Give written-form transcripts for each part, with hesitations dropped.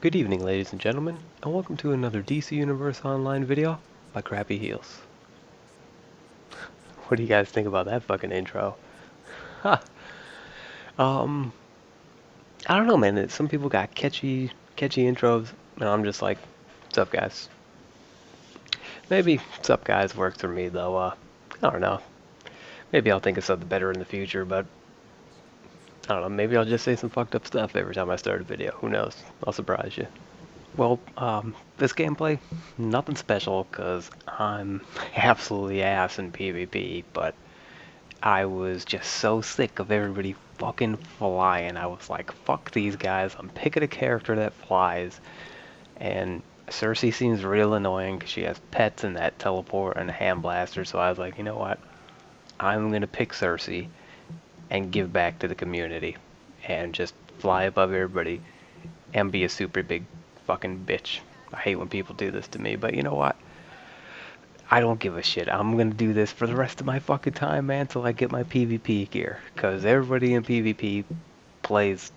Good evening, ladies and gentlemen, and welcome to another DC Universe Online video by Crappy Heels. What do you guys think about that fucking intro? Ha! Um, I don't know, man. Some people got catchy intros, and I'm just like, "What's up, guys?" Maybe "What's up, guys" works for me, though. I don't know. Maybe I'll think of something better in the future, but I don't know. Maybe I'll just say some fucked up stuff every time I start a video. Who knows? I'll surprise you. Well, this gameplay, nothing special, because I'm absolutely ass in PvP, but I was just so sick of everybody fucking flying. I was like, fuck these guys, I'm picking a character that flies, and Cersei seems real annoying because she has pets and that teleport and a hand blaster, so I was like, you know what, I'm gonna pick Cersei and give back to the community, and just fly above everybody, and be a super big fucking bitch. I hate when people do this to me, but you know what? I don't give a shit. I'm gonna do this for the rest of my fucking time, man, till I get my PvP gear. Cause everybody in PvP plays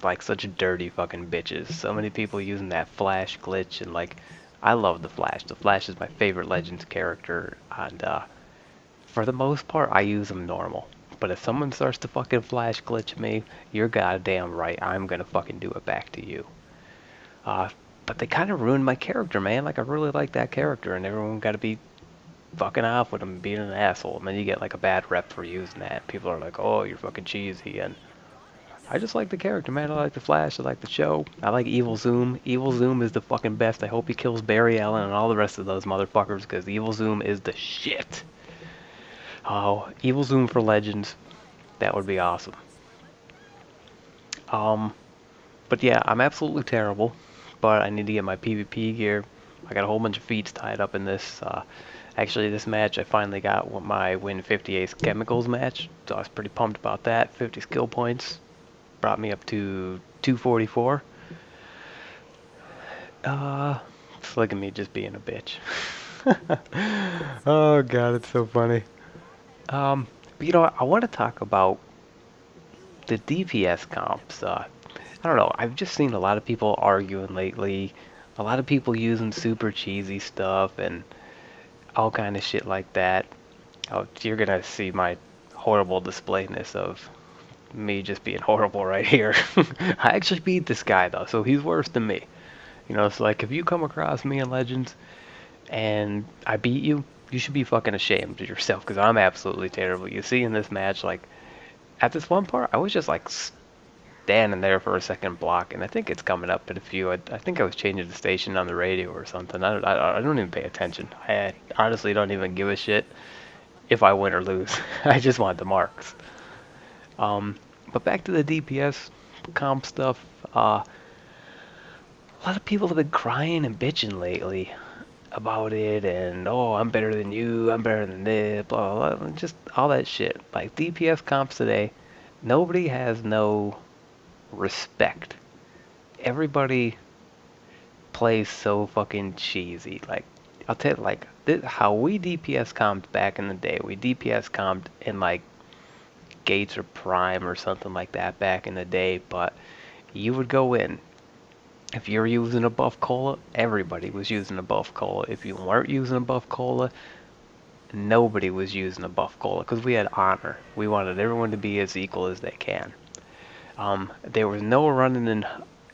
like such dirty fucking bitches. So many people using that Flash glitch, and like, I love the Flash. The Flash is my favorite Legends character, and for the most part, I use them normal. But if someone starts to fucking Flash glitch me, you're goddamn right. I'm gonna fucking do it back to you. Uh, but they kind of ruined my character, man. Like, I really like that character, and everyone got to be fucking off with him being an asshole. And then you get like a bad rep for using that. People are like, oh, you're fucking cheesy. And I just like the character, man. I like the Flash. I like the show. I like Evil Zoom. Evil Zoom is the fucking best. I hope he kills Barry Allen and all the rest of those motherfuckers, because Evil Zoom is the shit. Oh, Evil Zoom for Legends. That would be awesome. Um, but yeah, I'm absolutely terrible. But I need to get my PvP gear. I got a whole bunch of feats tied up in this. Actually, this match, I finally got my Win 58 Chemicals match, so I was pretty pumped about that. 50 skill points brought me up to 244. Look at me just being a bitch. Oh god, it's so funny. But you know what? I want to talk about the DPS comps. I don't know. I've just seen a lot of people arguing lately. A lot of people using super cheesy stuff and all kind of shit like that. Oh, you're gonna see my horrible displayness of me just being horrible right here. I actually beat this guy though, so he's worse than me. You know, it's like if you come across me in Legends and I beat you, you should be fucking ashamed of yourself because I'm absolutely terrible. You see in this match, like at this one part, I was just like standing there for a second block, and I think it's coming up at a few. I think I was changing the station on the radio or something. I don't even pay attention. I honestly don't even give a shit if I win or lose. I just want the marks. But back to the DPS comp stuff. A lot of people have been crying and bitching lately about it, and oh, I'm better than you, I'm better than this, blah, blah, blah, just all that shit. Like DPS comps today, nobody has no respect. Everybody plays so fucking cheesy. Like, I'll tell you, like, how we DPS comped back in the day, we DPS comped in like Gates or Prime or something like that back in the day, but you would go in. If you're using a buff cola, everybody was using a buff cola. If you weren't using a buff cola, nobody was using a buff cola because we had honor. We wanted everyone to be as equal as they can. There was no running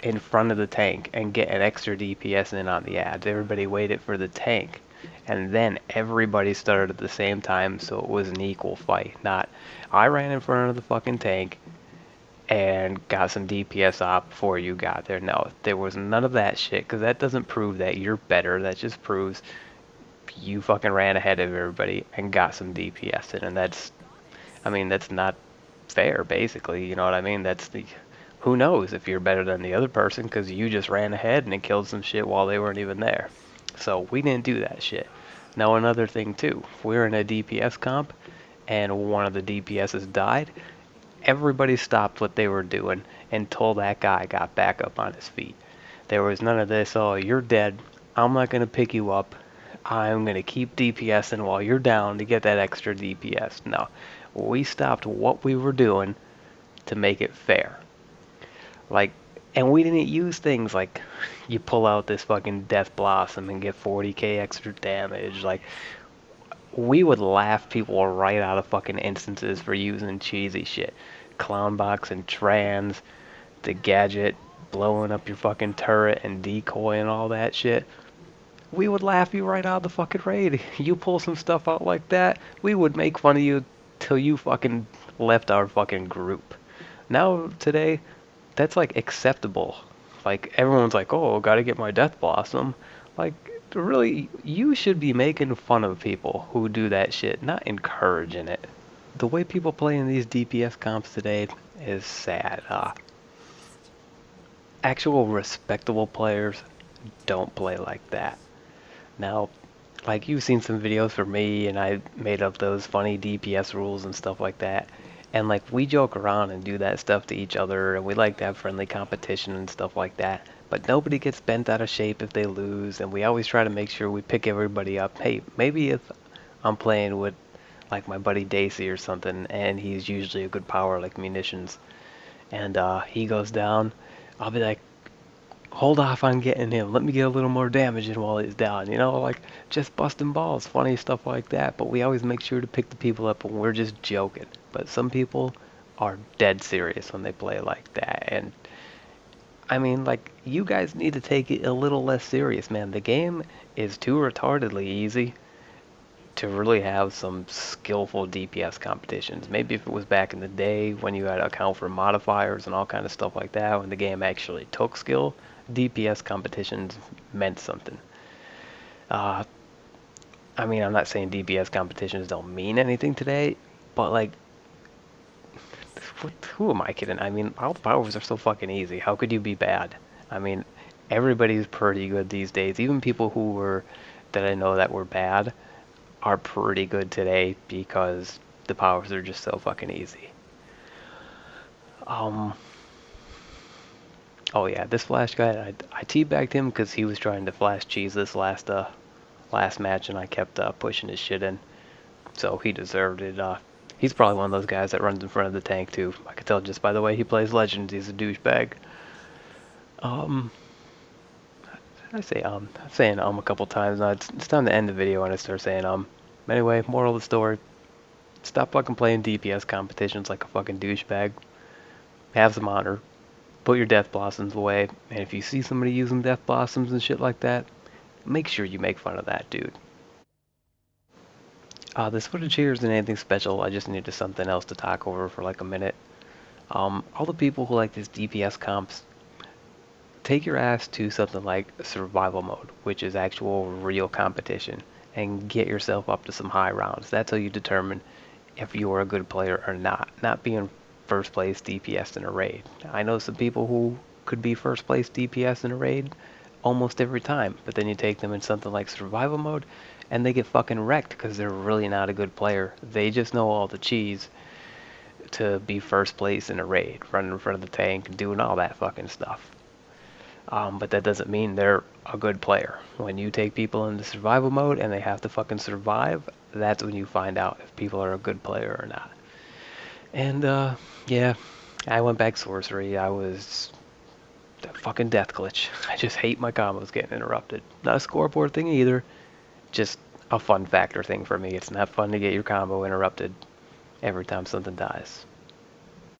in front of the tank and getting extra DPS in on the ads. Everybody waited for the tank, and then everybody started at the same time, so it was an equal fight. Not I ran in front of the fucking tank and got some DPS off before you got there. No, there was none of that shit, because that doesn't prove that you're better. That just proves you fucking ran ahead of everybody and got some DPS in, and that's, I mean, that's not fair, basically. You know what I mean? That's the, who knows if you're better than the other person, because you just ran ahead and it killed some shit while they weren't even there. So we didn't do that shit. Now another thing too, if we're in a DPS comp and one of the DPSs died, everybody stopped what they were doing until that guy got back up on his feet. There was none of this, oh, you're dead, I'm not going to pick you up, I'm going to keep DPSing while you're down to get that extra DPS. No, we stopped what we were doing to make it fair. Like, And we didn't use things like you pull out this fucking Death Blossom and get 40k extra damage. Like, we would laugh people right out of fucking instances for using cheesy shit. Clownbox and trans, the gadget, blowing up your fucking turret and decoy and all that shit. We would laugh you right out of the fucking raid. You pull some stuff out like that, we would make fun of you till you fucking left our fucking group. Now, today, that's like acceptable. Like, everyone's like, oh, gotta get my Death Blossom. Like, really, you should be making fun of people who do that shit, not encouraging it. The way people play in these DPS comps today is sad. Actual respectable players don't play like that. Now, like you've seen some videos from me and I made up those funny DPS rules and stuff like that. And like we joke around and do that stuff to each other and we like to have friendly competition and stuff like that. But nobody gets bent out of shape if they lose and we always try to make sure we pick everybody up. Hey, maybe if I'm playing with like my buddy Daisy or something and he's usually a good power like munitions and he goes down, I'll be like, hold off on getting him. Let me get a little more damage in while he's down. You know, like just busting balls, funny stuff like that. But we always make sure to pick the people up when we're just joking. But some people are dead serious when they play like that. And I mean, like, you guys need to take it a little less serious, man. The game is too retardedly easy to really have some skillful DPS competitions. Maybe if it was back in the day when you had to account for modifiers and all kind of stuff like that, when the game actually took skill, DPS competitions meant something. Uh, I mean, I'm not saying DPS competitions don't mean anything today, but like, who am I kidding? I mean, all the powers are so fucking easy. How could you be bad? I mean, everybody's pretty good these days. Even people who were, that I know that were bad, are pretty good today because the powers are just so fucking easy. Um, oh yeah, this Flash guy, I teabagged him because he was trying to Flash cheese this last match, and I kept pushing his shit in, so he deserved it. He's probably one of those guys that runs in front of the tank too. I could tell just by the way he plays Legends, he's a douchebag. Um, I say I'm saying a couple times now. It's time to end the video and I start saying Anyway, moral of the story: stop fucking playing DPS competitions like a fucking douchebag. Have some honor. Put your Death Blossoms away, and if you see somebody using Death Blossoms and shit like that, make sure you make fun of that dude. This footage here isn't anything special. I just needed something else to talk over for like a minute. All the people who like this DPS comps, take your ass to something like survival mode, which is actual real competition, and get yourself up to some high rounds. That's how you determine if you're a good player or not. Not being first place DPS in a raid. I know some people who could be first place DPS in a raid almost every time, but then you take them in something like survival mode and they get fucking wrecked because they're really not a good player. They just know all the cheese to be first place in a raid, running in front of the tank and doing all that fucking stuff. But that doesn't mean they're a good player. When you take people into survival mode and they have to fucking survive, that's when you find out if people are a good player or not. And yeah, I went back sorcery. I was a fucking death glitch. I just hate my combos getting interrupted. Not a scoreboard thing either, just a fun factor thing for me. It's not fun to get your combo interrupted every time something dies.